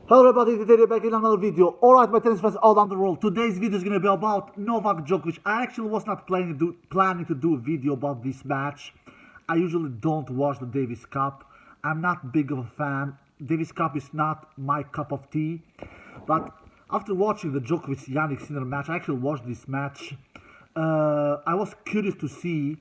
Hello everybody, today back in another video. Alright my tennis friends all around the world, today's video is going to be about Novak Djokovic. I actually was not planning to do a video about this match. I usually don't watch the Davis Cup. I'm not big of a fan. Davis Cup is not my cup of tea. But after watching the Djokovic-Jannik Sinner match, I actually watched this match. I was curious to see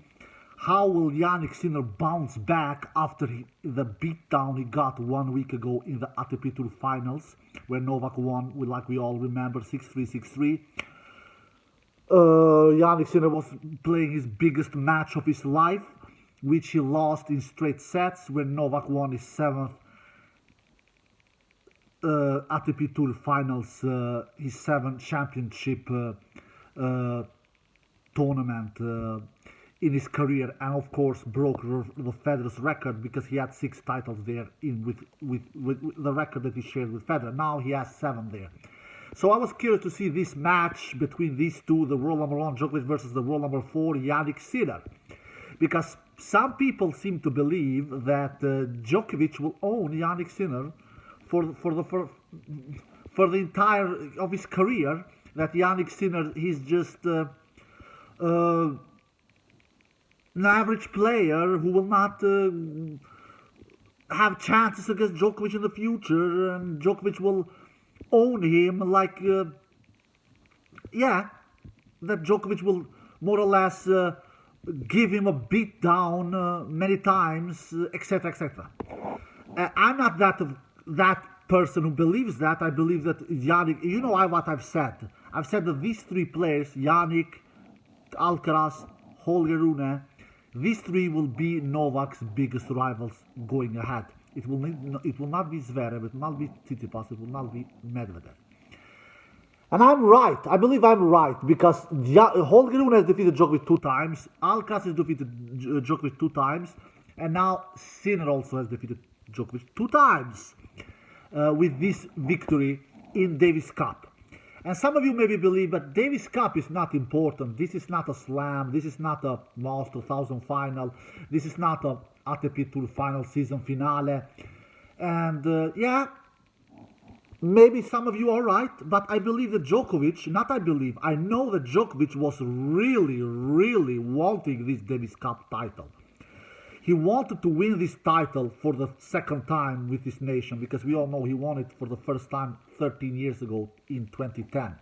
how will Jannik Sinner bounce back after the beatdown he got 1 week ago in the ATP Tour Finals, where Novak won, like we all remember, 6-3, 6-3. Jannik Sinner was playing his biggest match of his life, which he lost in straight sets, where Novak won his 7th ATP Tour Finals, his 7th championship tournament in his career, and of course broke the Federer's record because he had 6 titles there with the record that he shared with Federer. Now he has 7 there. So I was curious to see this match between these two, the world number 1 Djokovic versus the world number 4 Jannik Sinner, because some people seem to believe that Djokovic will own Jannik Sinner for the entire of his career. That Jannik Sinner, he's just an average player who will not have chances against Djokovic in the future, and Djokovic will own him like, that Djokovic will more or less give him a beat down many times, etc., etc. I'm not that person who believes that. I believe that Jannik, you know what I've said. I've said that these 3 players, Jannik, Alcaraz, Holger Rune, these 3 will be Novak's biggest rivals going ahead. It will not be Zverev, it will not be Tsitsipas, it will not be Medvedev. And I'm right. I believe I'm right, because Holger Rune has defeated Djokovic 2 times, Alcaraz has defeated Djokovic 2 times, and now Sinner also has defeated Djokovic 2 times with this victory in Davis Cup. And some of you maybe believe, but Davis Cup is not important. This is not a slam. This is not a Masters 2000 final. This is not a ATP Tour final season finale. And maybe some of you are right, but I believe that Djokovic, I know that Djokovic was really, really wanting this Davis Cup title. He wanted to win this title for the 2nd time with his nation, because we all know he won it for the first time 13 years ago in 2010.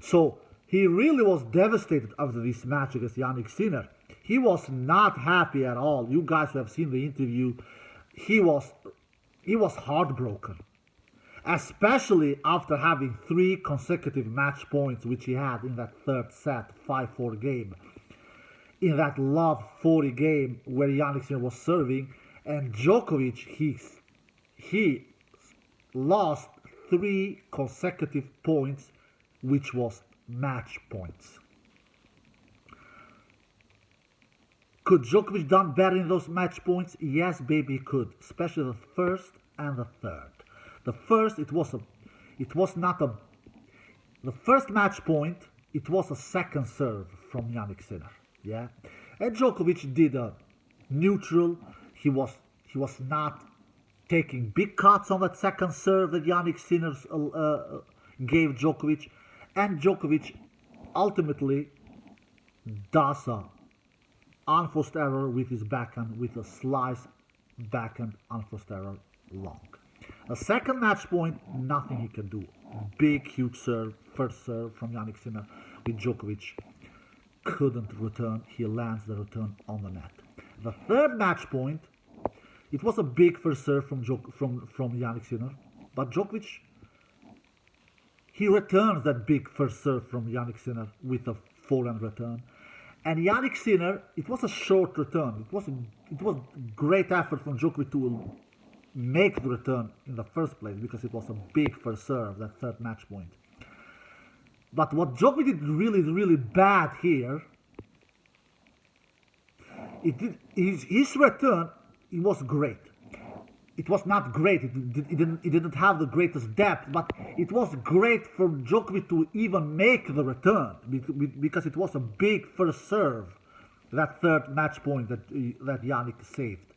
So he really was devastated after this match against Jannik Sinner. He was not happy at all. You guys who have seen the interview, he was heartbroken, especially after having 3 consecutive match points, which he had in that 3rd set 5-4 game. In that love 40 game where Jannik Sinner was serving, and Djokovic, he lost 3 consecutive points, which was match points. Could Djokovic done better in those match points? Yes, baby, he could, especially the 1st and the 3rd. The first, the first match point, it was a 2nd serve from Jannik Sinner. Yeah, and Djokovic did a neutral. He was not taking big cuts on that 2nd serve that Jannik Sinner gave Djokovic, and Djokovic ultimately does a unforced error with his backhand, with a slice backhand unforced error long. A 2nd match point, nothing he can do. Big, huge serve, 1st serve from Jannik Sinner with Djokovic. Couldn't return. He lands the return on the net. The 3rd match point, it was a big 1st serve from Jannik Sinner, but Djokovic, he returns that big 1st serve from Jannik Sinner with a forehand return. And Jannik Sinner, it was a short return. It was great effort from Djokovic to make the return in the first place, because it was a big 1st serve, that 3rd match point. But what Djokovic did really, really bad here, his return, it was great. It was not great, it didn't have the greatest depth, but it was great for Djokovic to even make the return, because it was a big 1st serve, that 3rd match point that Jannik saved.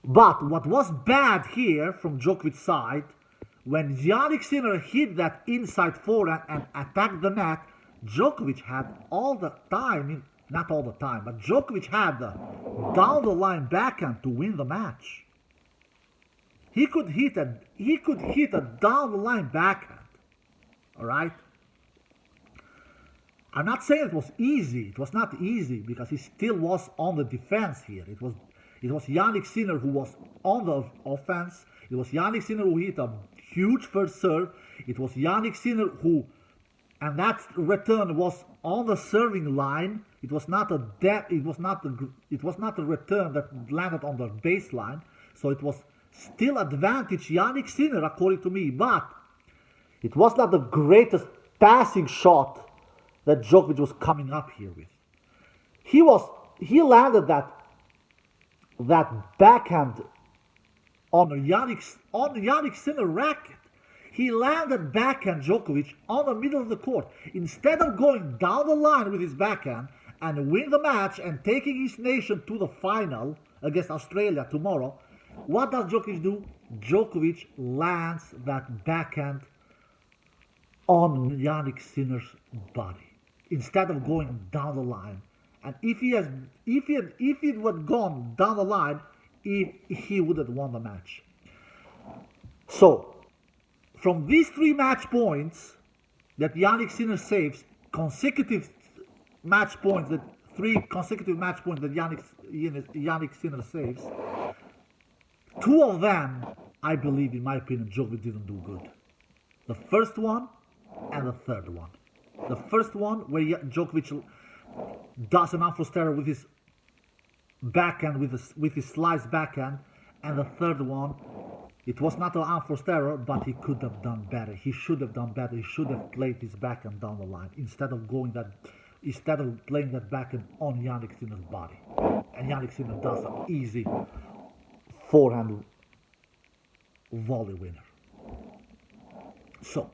But what was bad here from Djokovic's side, when Yannick Sinner hit that inside forehand and attacked the net, Djokovic had all the time, not all the time, but Djokovic had the down the line backhand to win the match. He could hit a down the line backhand. All right. I'm not saying it was easy. It was not easy because he still was on the defense here. It was Yannick Sinner who was on the offense. It was Yannick Sinner who hit a huge first serve. It was Yannick Sinner who, and that return was on the serving line. It was not a return that landed on the baseline. So it was still advantage Yannick Sinner according to me, but it was not the greatest passing shot that Djokovic was coming up here with. He landed that backhand on the Yannick Sinner racket. He landed backhand Djokovic on the middle of the court. Instead of going down the line with his backhand and win the match and taking his nation to the final against Australia tomorrow, what does Djokovic do? Djokovic lands that backhand on Yannick Sinner's body instead of going down the line. And if it would gone down the line, he would have won the match. So, from these 3 match points that Yannick Sinner saves, consecutive match points, that 3 consecutive match points that Yannick Sinner saves, 2 of them, I believe, in my opinion, Djokovic didn't do good. The first one and the third one. The first one where Djokovic does an unforced error with his backhand, with his slice backhand, and the third one, it was not an unforced error, but he could have done better. He should have done better. He should have played his backhand down the line instead of playing that backhand on Yannick Sinner's body. And Yannick Sinner does an easy forehand volley winner. So,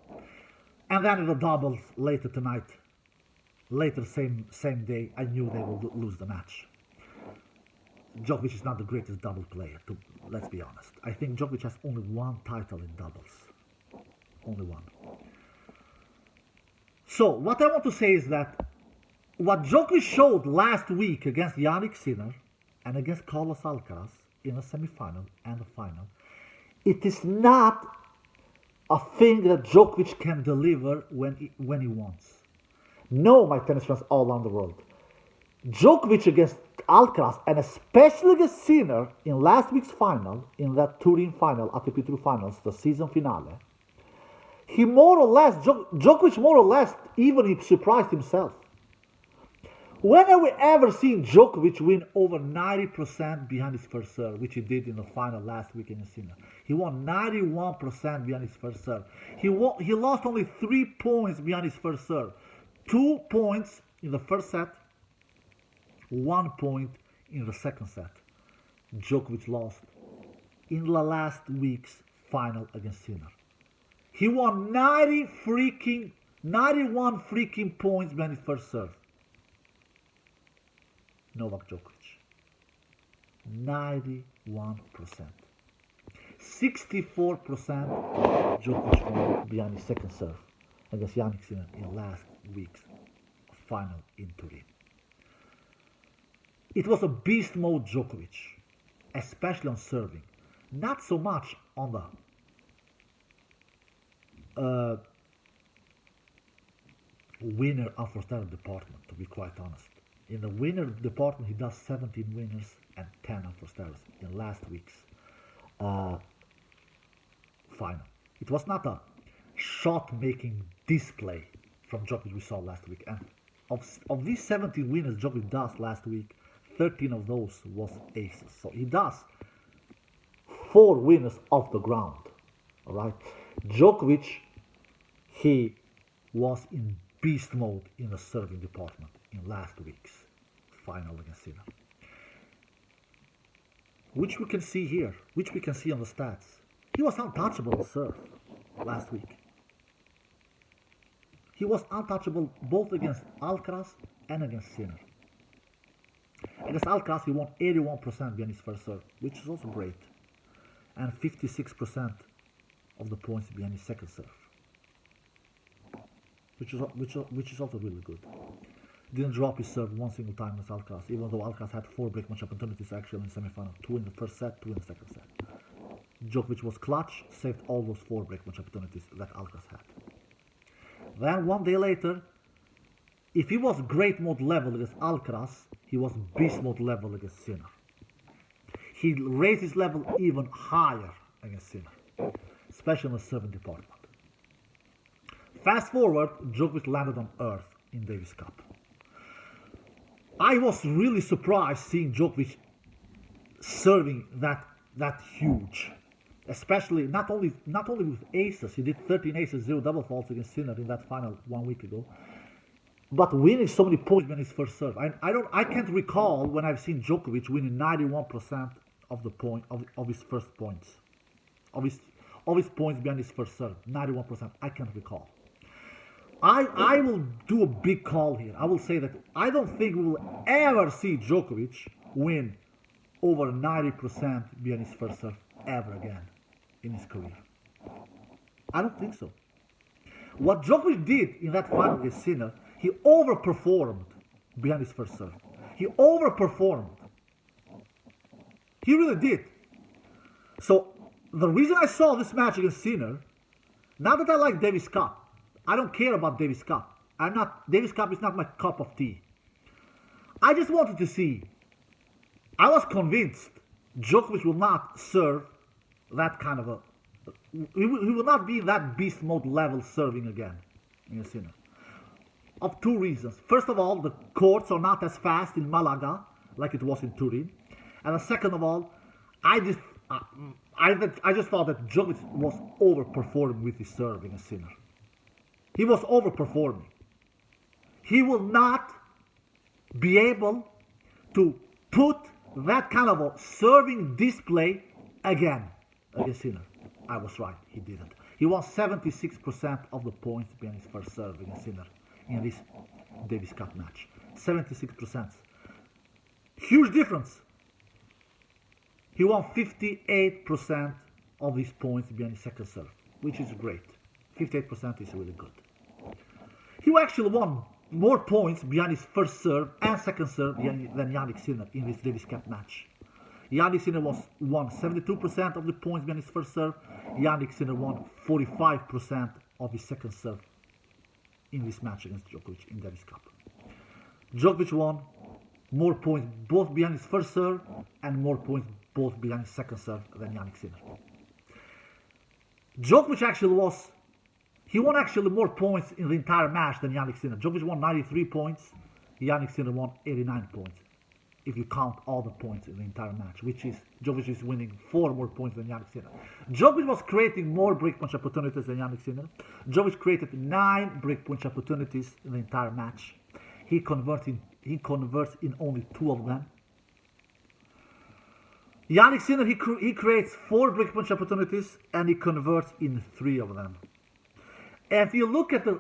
and then in the doubles later tonight, later same day, I knew they would lose the match. Djokovic is not the greatest double player, let's be honest. I think Djokovic has only 1 title in doubles. Only 1. So, what I want to say is that what Djokovic showed last week against Yannick Sinner and against Carlos Alcaraz in the semi-final and the final, it is not a thing that Djokovic can deliver when he wants. No, my tennis friends all around the world. Djokovic against Alcaraz, and especially against Sinner in last week's final, in that Turin final, ATP Tour Finals, the season finale, Djokovic more or less even he surprised himself. When have we ever seen Djokovic win over 90% behind his first serve, which he did in the final last week against Sinner? He won 91% behind his first serve. He lost only 3 points behind his first serve. 2 points in the first set, 1 point in the second set. Djokovic lost in the last week's final against Sinner. He won 91 freaking points behind his first serve. Novak Djokovic. 91%. 64% Djokovic won behind his second serve against Yannick Sinner in last week's final in Turin. It was a beast mode Djokovic, especially on serving. Not so much on the winner unforced error department, to be quite honest. In the winner department, he does 17 winners and 10 unforced errors in last week's final. It was not a shot-making display from Djokovic we saw last week. And of these 17 winners Djokovic does last week, 13 of those was aces. So he does 4 winners off the ground. All right, Djokovic, he was in beast mode in the serving department in last week's final against Sinner, which we can see here, which we can see on the stats. He was untouchable on serve last week. He was untouchable both against Alcaraz and against Sinner. Against Alcaraz, he won 81% behind his first serve, which is also great, and 56% of the points behind his second serve, which is also really good. Didn't drop his serve one single time against Alcaraz, even though Alcaraz had 4 break match opportunities actually in the semi-final, 2 in the first set, 2 in the second set. Djokovic was clutch, saved all those 4 break match opportunities that Alcaraz had. Then 1 day later, if he was great mode level against Alcaraz, he was beast mode level against Sinner. He raised his level even higher against Sinner, especially in the serving department. Fast forward, Djokovic landed on earth in Davis Cup. I was really surprised seeing Djokovic serving that huge, especially not only with aces. He did 13 aces, 0 double faults against Sinner in that final 1 week ago, but winning so many points when his first serve. I can't recall when I've seen Djokovic winning 91% of the point of his first points, of his points behind his first serve. 91%. I can't recall. I will do a big call here. I will say that I don't think we will ever see Djokovic win over 90% behind his first serve ever again in his career. I don't think so. What Djokovic did in that final against Sinner, he overperformed behind his first serve. He overperformed. He really did. So the reason I saw this match against Sinner, not that I like Davis Cup, I don't care about Davis Cup. Davis Cup is not my cup of tea. I just wanted to see. I was convinced Djokovic will not serve that kind of he will not be that beast mode level serving again in a Sinner. Of 2 reasons. First of all, the courts are not as fast in Malaga like it was in Turin. And second of all, I just thought that Djokovic was overperforming with his serve in a Sinner. He was overperforming. He will not be able to put that kind of a serving display again against Sinner. I was right, he didn't. He won 76% of the points behind his first serve against Sinner in this Davis Cup match. 76%. Huge difference. He won 58% of his points behind his second serve, which is great. 58% is really good. He actually won more points behind his first serve and second serve than Jannik Sinner in this Davis Cup match. Jannik Sinner won 72% of the points behind his first serve. Jannik Sinner won 45% of his second serve in this match against Djokovic in Davis Cup. Djokovic won more points both behind his first serve and more points both behind his second serve than Jannik Sinner. Djokovic won actually more points in the entire match than Jannik Sinner. Djokovic won 93 points, Jannik Sinner won 89 points. If you count all the points in the entire match, which is Djokovic is winning 4 more points than Jannik Sinner. Djokovic was creating more breakpoint opportunities than Jannik Sinner. Djokovic created 9 breakpoint opportunities in the entire match. He converts in only 2 of them. Jannik Sinner, he creates 4 breakpoint opportunities and he converts in 3 of them. And if you look at the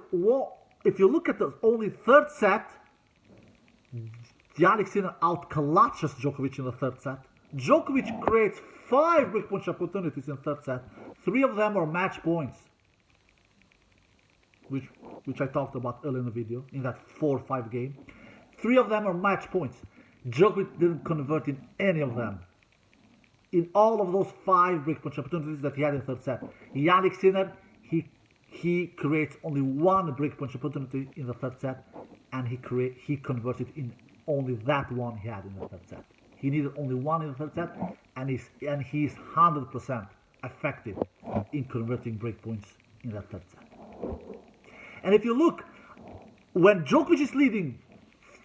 only third set, Jannik Sinner out-clutches Djokovic in the third set. Djokovic creates 5 breakpoint opportunities in the third set. 3 of them are match points, which I talked about earlier in the video, in that 4-5 game. 3 of them are match points. Djokovic didn't convert in any of them. In all of those 5 breakpoint opportunities that he had in the third set, Jannik Sinner, he creates only 1 breakpoint opportunity in the third set, and he converted in only that one he had in the third set. He needed only 1 in the third set, and he's 100% effective in converting breakpoints in that third set. And if you look, when Djokovic is leading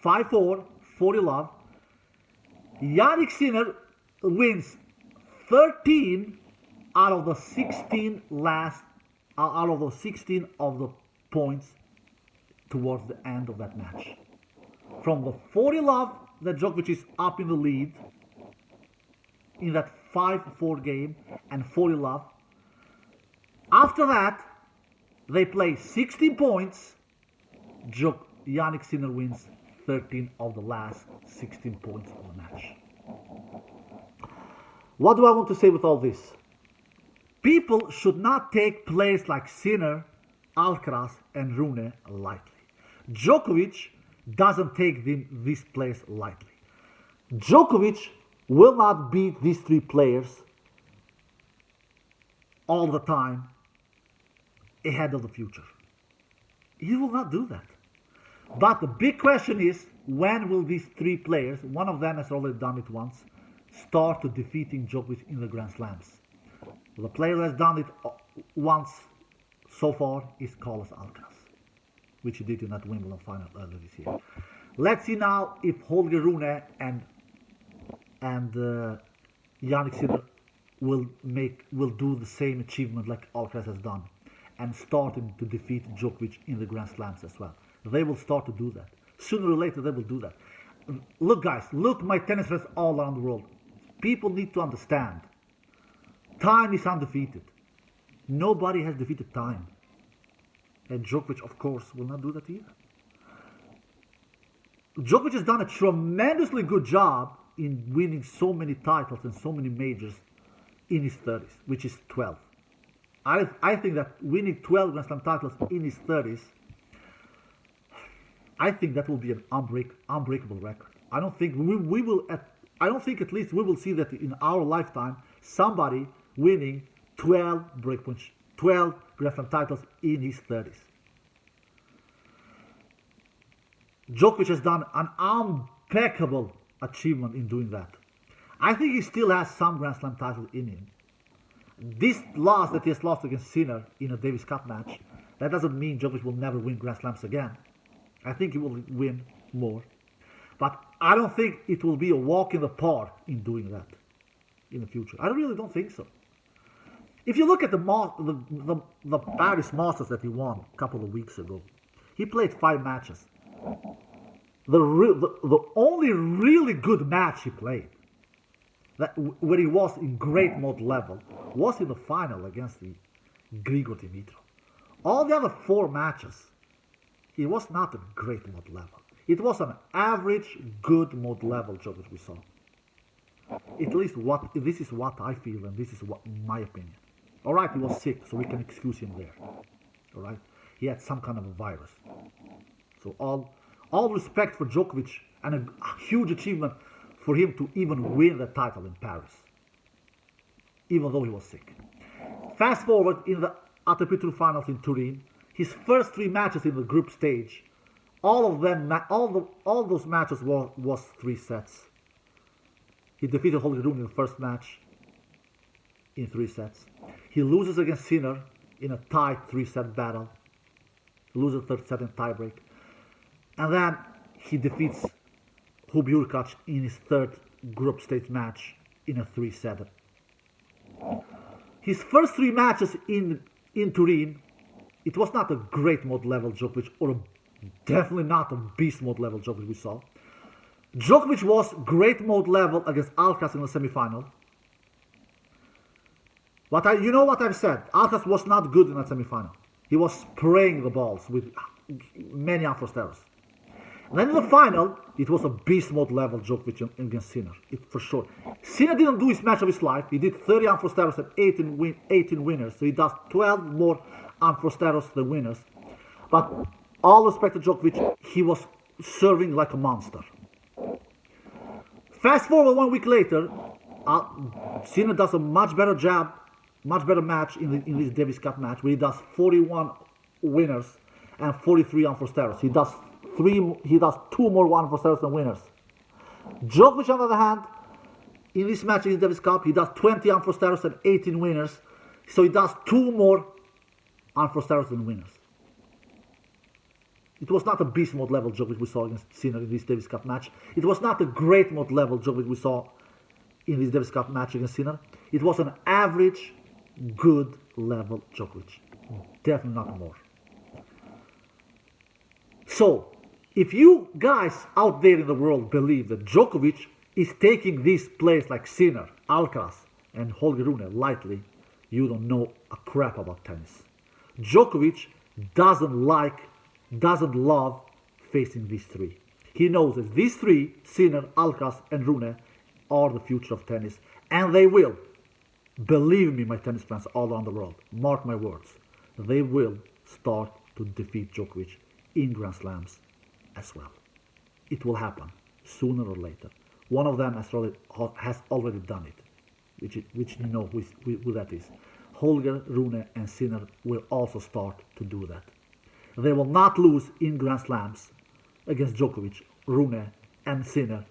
5-4, 40-love, Jannik Sinner wins 13 out of the 16 of the points towards the end of that match. From the 40-love that Djokovic is up in the lead in that 5-4 game and 40-love. After that, they play 16 points. Jannik Sinner wins 13 of the last 16 points of the match. What do I want to say with all this? People should not take players like Sinner, Alcaraz, and Rune lightly. Djokovic doesn't take these players lightly. Djokovic will not beat these three players all the time ahead of the future. He will not do that. But the big question is, when will these three players, one of them has already done it once, start to defeating Djokovic in the Grand Slams? The player who has done it once so far is Carlos Alcaraz, which he did in that Wimbledon final earlier this year. Let's see now if Holger Rune and Jannik Sinner will do the same achievement like Alcaraz has done, and starting to defeat Djokovic in the Grand Slams as well. They will start to do that. Sooner or later they will do that. Look guys, look my tennis friends all around the world. People need to understand. Time is undefeated. Nobody has defeated time. And Djokovic, of course, will not do that either. Djokovic has done a tremendously good job in winning so many titles and so many majors in his 30s, which is 12. I think that winning 12 Grand Slam titles in his 30s, I think that will be an unbreakable record. I don't think we will. I don't think at least we will see that in our lifetime somebody winning 12 breakpoints, 12 Grand Slam titles in his 30s. Djokovic has done an impeccable achievement in doing that. I think he still has some Grand Slam titles in him. This loss that he has lost against Sinner in a Davis Cup match, that doesn't mean Djokovic will never win Grand Slams again. I think he will win more. But I don't think it will be a walk in the park in doing that in the future. I really don't think so. If you look at the Paris Masters that he won a couple of weeks ago, he played 5 matches. The only really good match he played, where he was in great mode level, was in the final against the Grigor Dimitrov. All the other 4 matches, he was not a great mode level. It was an average good mode level Djokovic we saw. At least this is what I feel, and this is my opinion. Alright, he was sick, so we can excuse him there. Alright? He had some kind of a virus. So all respect for Djokovic, and a huge achievement for him to even win the title in Paris, even though he was sick. Fast forward in the ATP Tour finals in Turin, his first 3 matches in the group stage, all those matches was 3 sets. He defeated Holger Rune in the first match in 3 sets. He loses against Sinner in a tight 3-set battle. He loses the 3rd set in tiebreak. And then he defeats Hubert Hurkacz in his 3rd group stage match in a 3-set. His first 3 matches in Turin, it was not a great mode level Djokovic, or definitely not a beast mode level Djokovic we saw. Djokovic was great mode level against Alcaraz in the semi-final. But you know what I've said, Alcaraz was not good in that semi-final. He was spraying the balls with many unforced errors. And then in the final, it was a beast mode level Djokovic against Sinner, for sure. Sinner didn't do his match of his life. He did 30 unforced errors and 18 winners. So he does 12 more unforced errors than winners. But all respect to Djokovic, he was serving like a monster. Fast forward 1 week later, Sinner does a much better job, much better match in this Davis Cup match, where he does 41 winners and 43 unforced errors. He does 2 more unforced errors than winners. Djokovic, on the other hand, in this match in the Davis Cup, he does 20 unforced errors and 18 winners. So he does 2 more unforced errors than winners. It was not a beast mode level Djokovic we saw against Sinner in this Davis Cup match. It was not a great mode level Djokovic we saw in this Davis Cup match against Sinner. It was an average, good level Djokovic. Definitely not more. So, if you guys out there in the world believe that Djokovic is taking these players like Sinner, Alcaraz, and Holger Rune lightly, you don't know a crap about tennis. Djokovic doesn't love facing these 3. He knows that these 3, Sinner, Alcaraz, and Rune, are the future of tennis, and they will believe me, my tennis fans all around the world, mark my words, they will start to defeat Djokovic in Grand Slams as well. It will happen sooner or later. One of them has already done it, which you know who that is. Holger, Rune and Sinner will also start to do that. They will not lose in Grand Slams against Djokovic, Rune and Sinner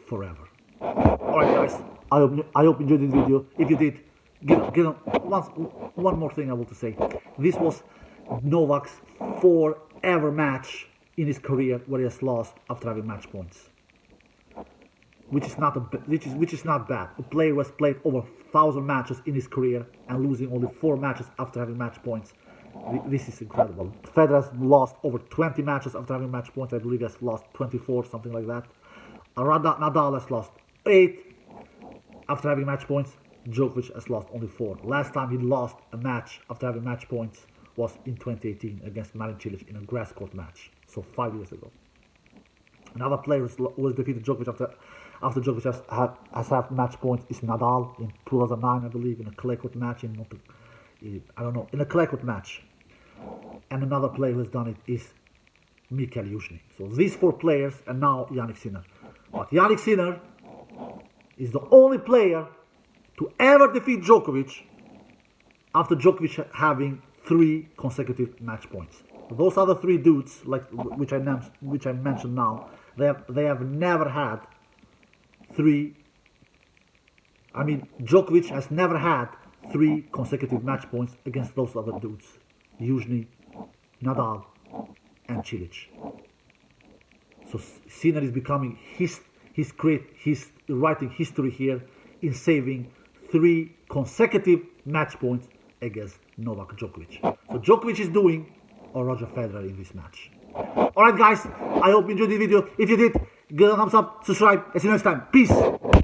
forever. Alright guys, I hope you enjoyed this video. If you did, one more thing I want to say. This was Novak's 4th ever match in his career where he has lost after having match points, which is not bad. A player who has played over 1,000 matches in his career and losing only 4 matches after having match points. This is incredible. Federer has lost over 20 matches after having match points. I believe he has lost 24, something like that. Nadal has lost 8 after having match points. Djokovic has lost only 4. Last time he lost a match after having match points was in 2018 against Marin Cilic in a grass court match, so 5 years ago. Another player who has defeated Djokovic after Djokovic has had match points is Nadal in 2009, I believe, in a clay court match in a clay court match. And another player who has done it is Mikhail Yuzhny. So these 4 players, and now Jannik Sinner. But Jannik Sinner is the only player to ever defeat Djokovic after Djokovic having 3 consecutive match points. Those other 3 dudes, which I mentioned now, they have never had 3. I mean, Djokovic has never had 3 consecutive match points against those other dudes: Yuzhny, Nadal, and Cilic. So Sinner is becoming he's writing history here in saving 3 consecutive match points against Novak Djokovic. So Djokovic is doing or Roger Federer in this match. Alright guys, I hope you enjoyed the video. If you did, give it a thumbs up, subscribe, and see you next time. Peace!